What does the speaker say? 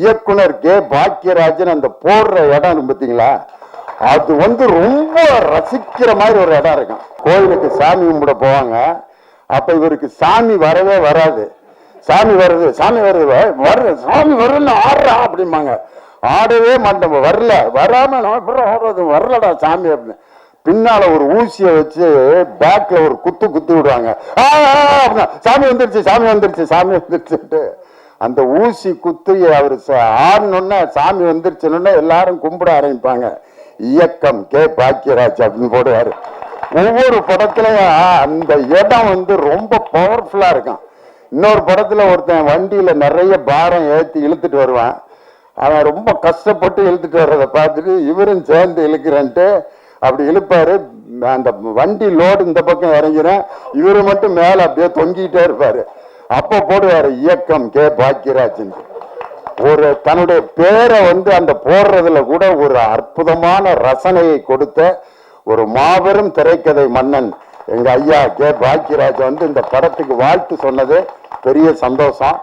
இயக்குனர் கே பாக்கியராஜன் அந்த போடுற இடம் பார்த்தீங்களா, அது ரொம்ப ரசிக்கிற மாதிரி ஒரு இடம் இருக்கும். கோயிலுக்கு சாமி கும்பிட போவாங்க. அப்ப இவருக்கு சாமி வரவே வராது. சாமி வருது சாமி வருது சாமி வருதுன்னு ஆடுறா அப்படிம்பாங்க. ஆடவே மாட்டோம். வரல வராம ஆடுறது வரலடா சாமி அப்படின்னு பின்னால ஒரு ஊசியை வச்சு பேக்ல ஒரு குத்து விடுவாங்க. சாமி வந்துருச்சு சாமி வந்துருச்சு சாமி வந்துருச்சுட்டு அந்த ஊசி குத்து அவரு ஆடணுன்னா சாமி வந்துருச்சுன்னு எல்லாரும் கும்பிட ஆரம்பிப்பாங்க. இயக்கம் கே பாக்கியராஜ் அப்படின்னு போடுவாரு. ஒவ்வொரு படத்துலயும் அந்த இடம் ரொம்ப பவர்ஃபுல்லா இருக்கும். இன்னொரு படத்துல ஒருத்தன் வண்டியில நிறைய பாரம் ஏற்றி இழுத்துட்டு வருவான். அவன் ரொம்ப கஷ்டப்பட்டு இழுத்துட்டு வர்றதை பார்த்துட்டு இவரும் சேர்ந்து இழுக்கிறன்ட்டு அப்படி இழுப்பாரு. அந்த வண்டி லோடு இந்த பக்கம் இறங்கிறேன், இவரு மட்டும் மேல அப்படியே தொங்கிட்டே இருப்பாரு. அப்ப போடுவாரு இயக்கம் கே பாக்கியராஜ். ஒரு தன்னுடைய பேரை அந்த போடுறதுல கூட ஒரு அற்புதமான ரசனையை கொடுத்த ஒரு மாபெரும் திரைக்கதை மன்னன் எங்க ஐயா கே பாக்கியராஜ் இந்த படத்துக்கு வாழ்த்து சொன்னது பெரிய சந்தோஷம்.